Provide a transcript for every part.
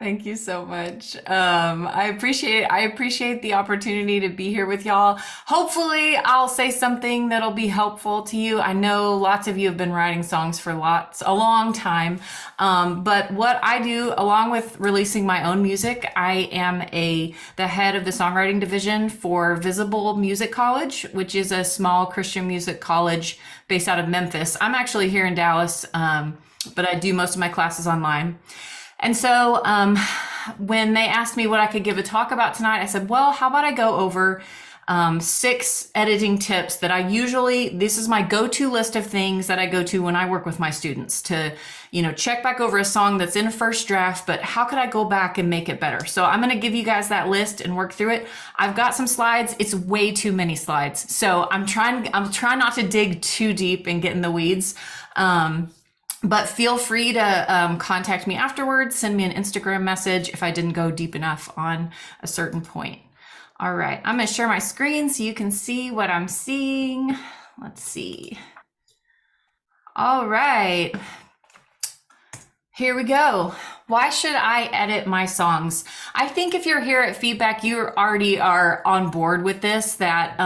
Thank you so much. I appreciate the opportunity to be here with y'all. Hopefully, I'll say something that'll be helpful to you. I know lots of you have been writing songs for a long time. But what I do, along with releasing my own music, I am the head of the songwriting division for Visible Music College, which is a small Christian music college based out of Memphis. I'm actually here in Dallas, but I do most of my classes online. And so when they asked me what I could give a talk about tonight, I said, well, how about I go over 6 editing tips that this is my go-to list of things that I go to when I work with my students to, check back over a song that's in a first draft, but how could I go back and make it better? So I'm going to give you guys that list and work through it. I've got some slides. It's way too many slides. So I'm trying not to dig too deep and get in the weeds. But feel free to contact me afterwards, send me an Instagram message if I didn't go deep enough on a certain point. All right, I'm gonna share my screen so you can see what I'm seeing. Let's see. All right, here we go. Why should I edit my songs? I think if you're here at Feedback, you already are on board with this, that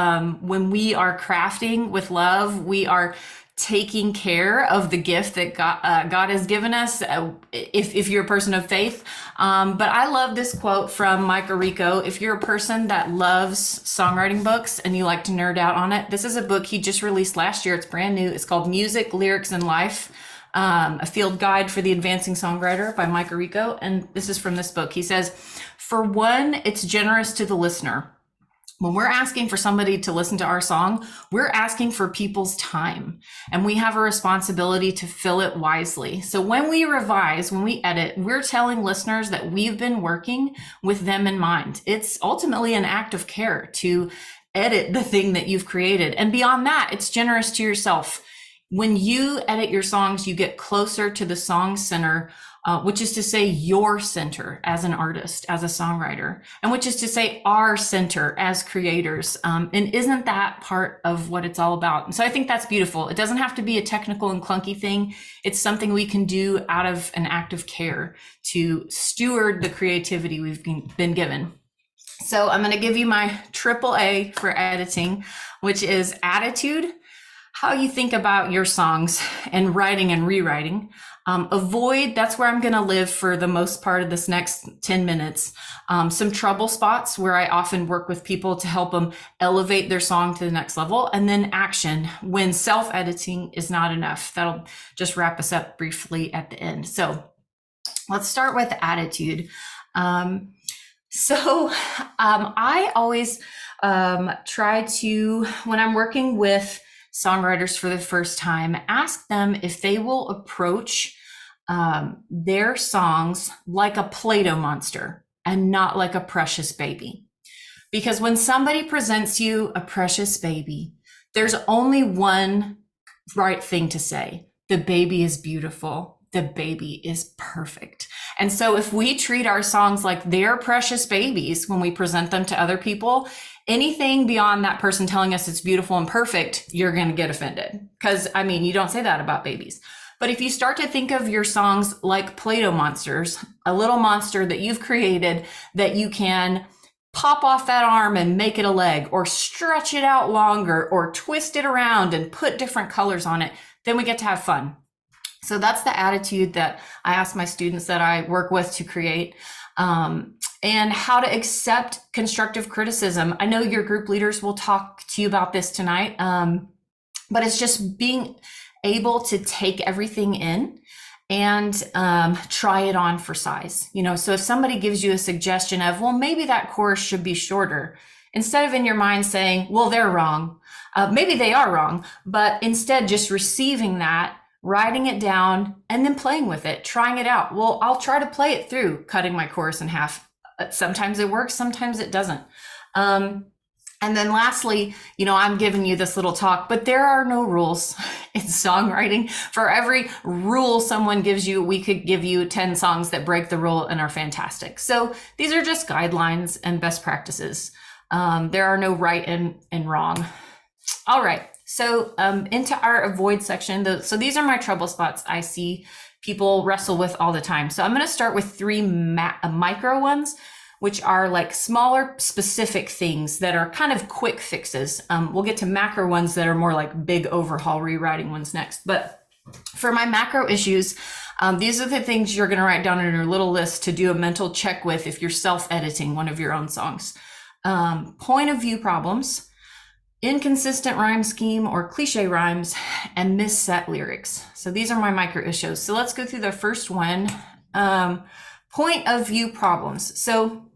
when we are crafting with love, we are taking care of the gift that God has given us, if you're a person of faith. But I love this quote from Mike Rico. If you're a person that loves songwriting books and you like to nerd out on it, this is a book he just released last year. It's brand new. It's called Music, Lyrics, and Life, a field guide for the advancing songwriter by Mike Rico. And this is from this book. He says, for one, it's generous to the listener. When we're asking for somebody to listen to our song, we're asking for people's time, and we have a responsibility to fill it wisely. So when we revise, when we edit, we're telling listeners that we've been working with them in mind. It's ultimately an act of care to edit the thing that you've created. And beyond that, it's generous to yourself. When you edit your songs, you get closer to the song center, which is to say your center as an artist, as a songwriter, and which is to say our center as creators. And isn't that part of what it's all about? And so I think that's beautiful. It doesn't have to be a technical and clunky thing. It's something we can do out of an act of care to steward the creativity we've been given. So I'm going to give you my triple A for editing, which is attitude, how you think about your songs and writing and rewriting. Avoid, that's where I'm going to live for the most part of this next 10 minutes. Some trouble spots where I often work with people to help them elevate their song to the next level. And then action, when self-editing is not enough. That'll just wrap us up briefly at the end. So let's start with attitude. I always try to, when I'm working with songwriters for the first time, ask them if they will approach their songs like a Play-Doh monster and not like a precious baby. Because when somebody presents you a precious baby, there's only one right thing to say. The baby is beautiful. The baby is perfect. And so if we treat our songs like they're precious babies when we present them to other people, anything beyond that person telling us it's beautiful and perfect, you're going to get offended. Because, you don't say that about babies. But if you start to think of your songs like Play-Doh monsters, a little monster that you've created that you can pop off that arm and make it a leg, or stretch it out longer, or twist it around and put different colors on it, then we get to have fun. So that's the attitude that I ask my students that I work with to create. And how to accept constructive criticism. I know your group leaders will talk to you about this tonight, but it's just being able to take everything in and try it on for size. So if somebody gives you a suggestion of, well, maybe that chorus should be shorter, instead of in your mind saying, well, they're wrong, maybe they are wrong, but instead just receiving that, writing it down, and then playing with it, trying it out. Well, I'll try to play it through, cutting my chorus in half. Sometimes it works, sometimes it doesn't. And then lastly, I'm giving you this little talk, but there are no rules in songwriting. For every rule someone gives you, we could give you 10 songs that break the rule and are fantastic. So these are just guidelines and best practices. There are no right and wrong. All right. So into our avoid section. So these are my trouble spots I see people wrestle with all the time. So I'm going to start with three micro ones, which are like smaller specific things that are kind of quick fixes. We'll get to macro ones that are more like big overhaul rewriting ones next. But for my macro issues, these are the things you're going to write down in your little list to do a mental check with if you're self-editing one of your own songs. Point of view problems, inconsistent rhyme scheme or cliche rhymes, and misset lyrics. So these are my micro issues. So let's go through the first one. Point of view problems. So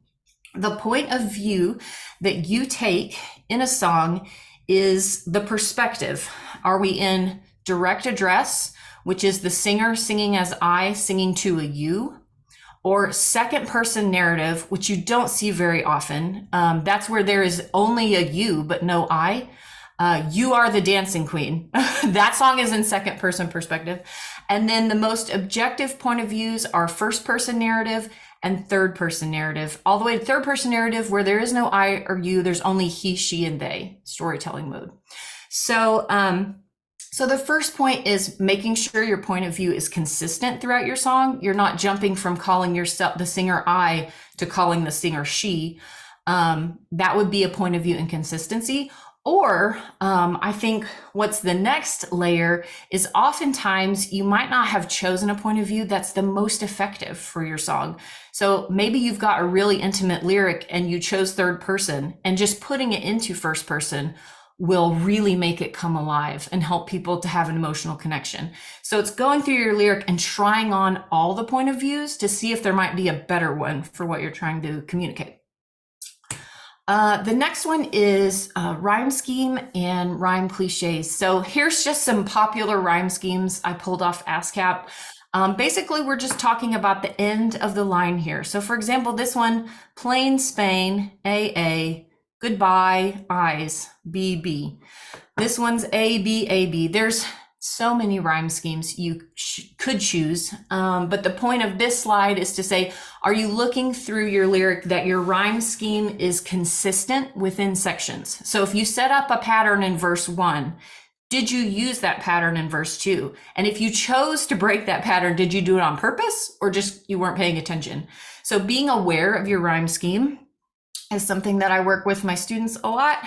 the point of view that you take in a song is the perspective. Are we in direct address, which is the singer singing as I, singing to a you, or second person narrative, which you don't see very often. That's where there is only a you, but no I. You are the dancing queen. That song is in second person perspective. And then the most objective point of views are first person narrative and third person narrative, all the way to third person narrative where there is no I or you, there's only he, she, and they, storytelling mode. So the first point is making sure your point of view is consistent throughout your song. You're not jumping from calling yourself the singer I to calling the singer she. That would be a point of view inconsistency. Or I think what's the next layer is oftentimes you might not have chosen a point of view that's the most effective for your song. So maybe you've got a really intimate lyric and you chose third person, and just putting it into first person will really make it come alive and help people to have an emotional connection. So it's going through your lyric and trying on all the point of views to see if there might be a better one for what you're trying to communicate. The next one is rhyme scheme and rhyme cliches. So here's just some popular rhyme schemes I pulled off ASCAP. Basically, we're just talking about the end of the line here. So for example, this one, plain Spain, AA, goodbye, eyes, BB. This one's AB. There's so many rhyme schemes you could choose. But the point of this slide is to say, are you looking through your lyric that your rhyme scheme is consistent within sections? So if you set up a pattern in verse 1, did you use that pattern in verse 2? And if you chose to break that pattern, did you do it on purpose or just you weren't paying attention? So being aware of your rhyme scheme is something that I work with my students a lot.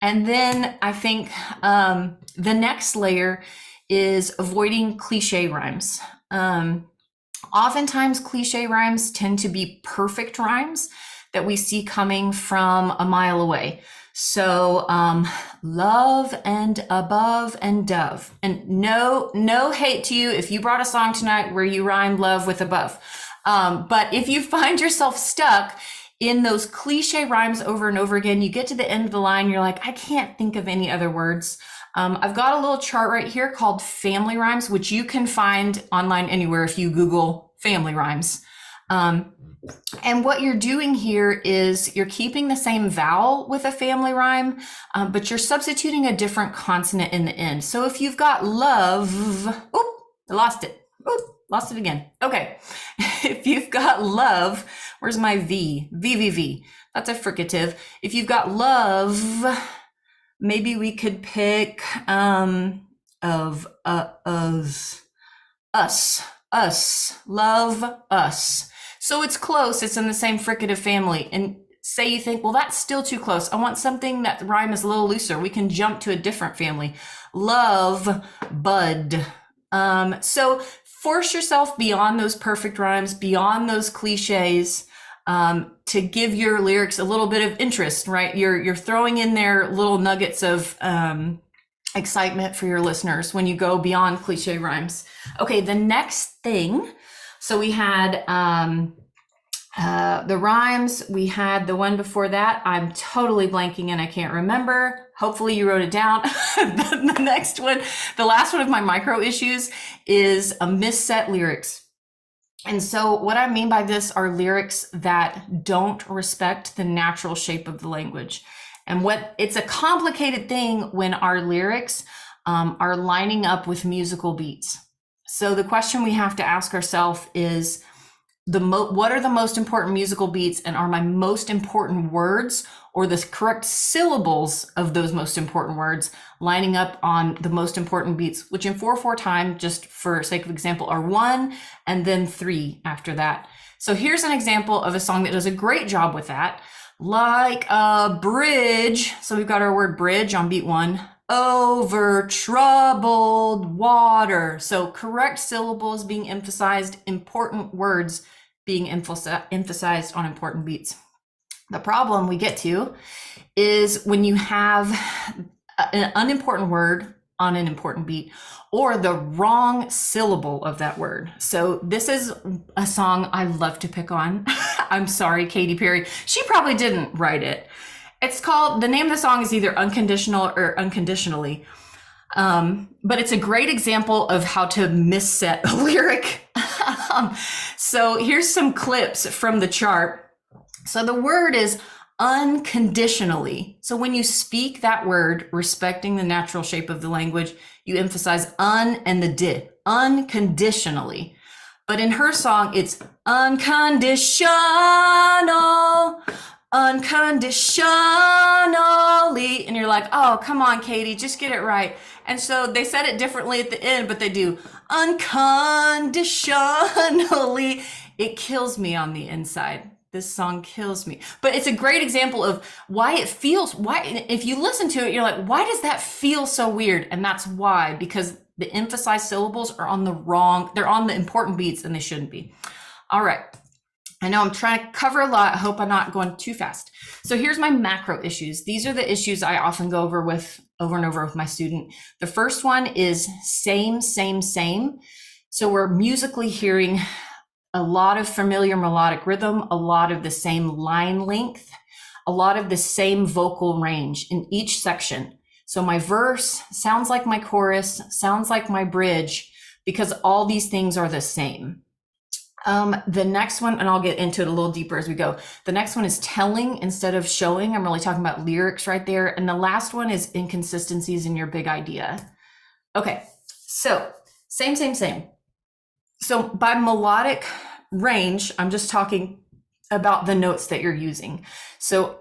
And then I think the next layer is avoiding cliche rhymes. Oftentimes cliche rhymes tend to be perfect rhymes that we see coming from a mile away. So love and above and dove. And no hate to you if you brought a song tonight where you rhymed love with above. But if you find yourself stuck in those cliche rhymes over and over again, you get to the end of the line, you're like, I can't think of any other words. I've got a little chart right here called family rhymes, which you can find online anywhere if you Google family rhymes. And what you're doing here is you're keeping the same vowel with a family rhyme, but you're substituting a different consonant in the end. So if you've got love, oop, I lost it. Oop, lost it again. Okay. If you've got love, where's my V? V. That's a fricative. If you've got love, maybe we could pick of us, love us. So it's close. It's in the same fricative family. And say you think, well, that's still too close. I want something that the rhyme is a little looser. We can jump to a different family. Love, bud. So force yourself beyond those perfect rhymes, beyond those cliches, to give your lyrics a little bit of interest, right? You're throwing in there little nuggets of excitement for your listeners when you go beyond cliche rhymes. Okay, the next thing. So we had the rhymes. We had the one before that. I'm totally blanking and I can't remember. Hopefully you wrote it down. The next one, the last one of my micro issues is a misset lyrics. And so what I mean by this are lyrics that don't respect the natural shape of the language. And it's a complicated thing when our lyrics are lining up with musical beats. So the question we have to ask ourselves is, what are the most important musical beats, and are my most important words or the correct syllables of those most important words lining up on the most important beats, which in 4/4 time, just for sake of example, are 1 and then 3 after that. So here's an example of a song that does a great job with that, like a bridge. So we've got our word bridge on beat 1, over troubled water. So correct syllables being emphasized, important words being emphasized on important beats. The problem we get to is when you have an unimportant word on an important beat or the wrong syllable of that word. So this is a song I love to pick on. I'm sorry, Katy Perry. She probably didn't write it. It's called, the name of the song is either Unconditional or Unconditionally. But it's a great example of how to misset a lyric. So here's some clips from the chart. So the word is unconditionally. So when you speak that word, respecting the natural shape of the language, you emphasize un and the di, unconditionally. But in her song, it's unconditional, unconditionally. And you're like, oh, come on, Katie, just get it right. And so they said it differently at the end, but they do unconditionally. It kills me on the inside. This song kills me. But it's a great example of why it feels, if you listen to it, you're like, why does that feel so weird? And that's why, because the emphasized syllables are on they're on the important beats and they shouldn't be. All right. I know I'm trying to cover a lot. I hope I'm not going too fast. So here's my macro issues. These are the issues I often go over and over with my student. The first one is same, same, same. So we're musically hearing a lot of familiar melodic rhythm, a lot of the same line length, a lot of the same vocal range in each section. So my verse sounds like my chorus, sounds like my bridge, because all these things are the same. The next one, and I'll get into it a little deeper as we go. The next one is telling instead of showing. I'm really talking about lyrics right there. And the last one is inconsistencies in your big idea. Okay, so same, same, same. So by melodic range, I'm just talking about the notes that you're using. So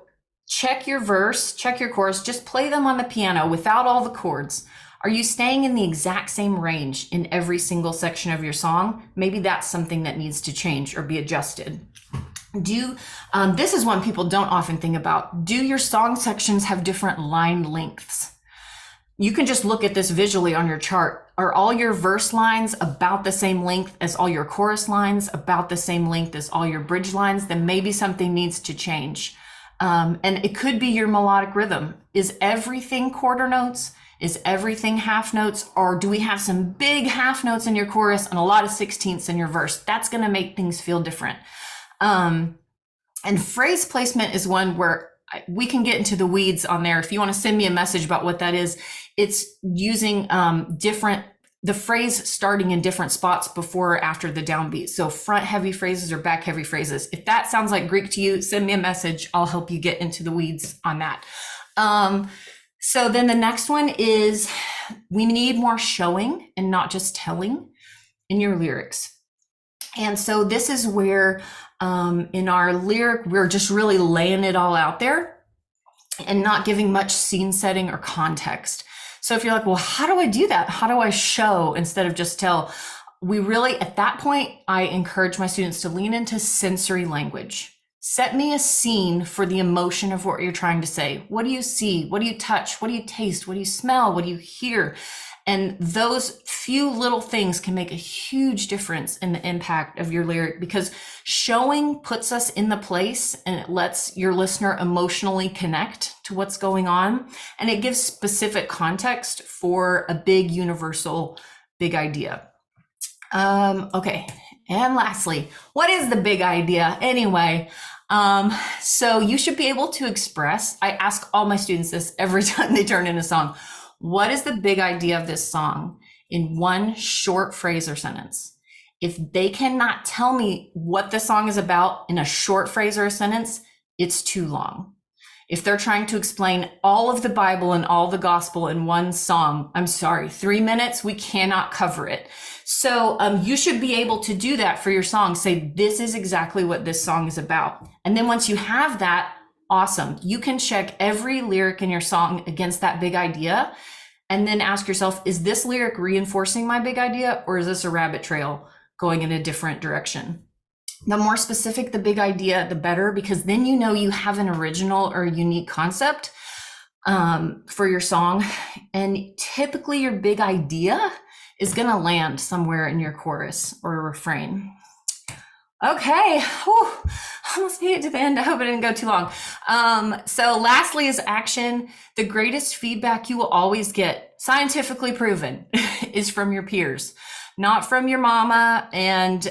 check your verse, check your chorus, just play them on the piano without all the chords. Are you staying in the exact same range in every single section of your song? Maybe that's something that needs to change or be adjusted. This is one people don't often think about. Do your song sections have different line lengths? You can just look at this visually on your chart. Are all your verse lines about the same length as all your chorus lines, about the same length as all your bridge lines? Then maybe something needs to change. And it could be your melodic rhythm. Is everything quarter notes? Is everything half notes? Or do we have some big half notes in your chorus and a lot of sixteenths in your verse? That's going to make things feel different. And phrase placement is one where we can get into the weeds on there. If you want to send me a message about what that is, it's using the phrase starting in different spots before or after the downbeat. So front heavy phrases or back heavy phrases. If that sounds like Greek to you, send me a message. I'll help you get into the weeds on that. So then the next one is we need more showing and not just telling in your lyrics. And so this is where in our lyric, we're just really laying it all out there and not giving much scene setting or context. So if you're like, well, how do I do that? How do I show instead of just tell? We really, at that point, I encourage my students to lean into sensory language. Set me a scene for the emotion of what you're trying to say. What do you see? What do you touch? What do you taste? What do you smell? What do you hear? And those few little things can make a huge difference in the impact of your lyric, because showing puts us in the place and it lets your listener emotionally connect to what's going on. And it gives specific context for a big universal big idea. Okay. And lastly, what is the big idea anyway? So you should be able to express, I ask all my students this every time they turn in a song. What is the big idea of this song in one short phrase or sentence? If they cannot tell me what the song is about in a short phrase or a sentence, it's too long. If they're trying to explain all of the Bible and all the gospel in one song, I'm sorry, 3 minutes, we cannot cover it. So you should be able to do that for your song. Say, this is exactly what this song is about. And then once you have that, awesome. You can check every lyric in your song against that big idea. And then ask yourself, is this lyric reinforcing my big idea, or is this a rabbit trail going in a different direction? The more specific the big idea, the better, because then you know you have an original or unique concept for your song. And typically your big idea is going to land somewhere in your chorus or refrain. Okay, whew, almost made it to the end. I hope it didn't go too long. So lastly is action. The greatest feedback you will always get, scientifically proven, is from your peers, not from your mama, and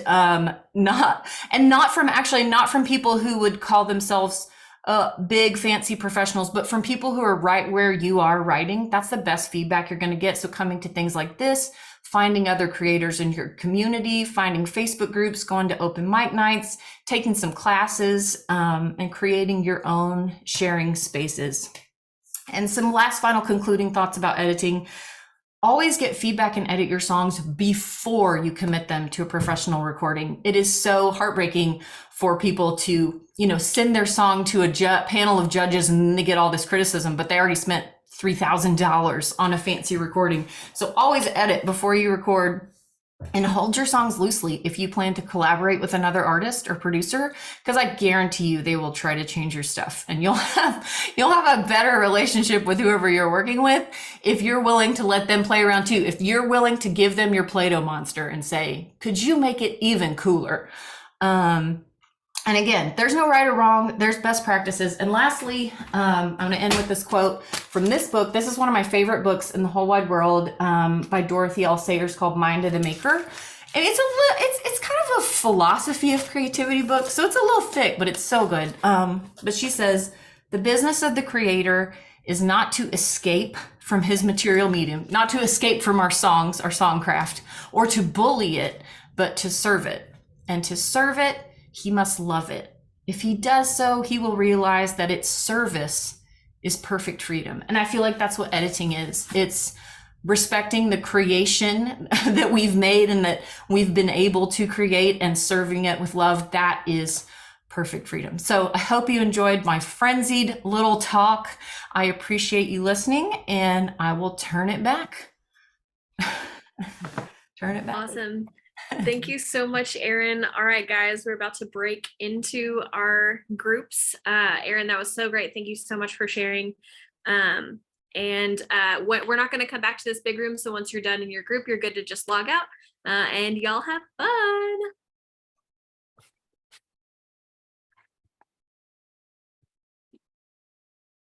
not from people who would call themselves big fancy professionals, but from people who are right where you are writing. That's the best feedback you're going to get. So coming to things like this, finding other creators in your community, finding Facebook groups, going to open mic nights, taking some classes, and creating your own sharing spaces. And some last final concluding thoughts about editing. Always get feedback and edit your songs before you commit them to a professional recording. It is so heartbreaking for people to, send their song to a panel of judges and then they get all this criticism, but they already spent $3,000 on a fancy recording. So always edit before you record, and hold your songs loosely if you plan to collaborate with another artist or producer, because I guarantee you they will try to change your stuff, and you'll have a better relationship with whoever you're working with if you're willing to let them play around too. If you're willing to give them your Play-Doh monster and say, could you make it even cooler? And again, there's no right or wrong. There's best practices. And lastly, I'm going to end with this quote from this book. This is one of my favorite books in the whole wide world, by Dorothy L. Sayers, called Mind of the Maker. And it's kind of a philosophy of creativity book. So it's a little thick, but it's so good. But she says, the business of the creator is not to escape from his material medium, not to escape from our songs, our songcraft, or to bully it, but to serve it. And to serve it, he must love it. If he does so, he will realize that its service is perfect freedom. And I feel like that's what editing is. It's respecting the creation that we've made and that we've been able to create, and serving it with love. That is perfect freedom. So I hope you enjoyed my frenzied little talk. I appreciate you listening, and I will turn it back. Turn it back. Awesome. Thank you so much, Aryn. All right, guys, we're about to break into our groups. Aryn, that was so great. Thank you so much for sharing. We're not going to come back to this big room. So once you're done in your group, you're good to just log out, and y'all have fun.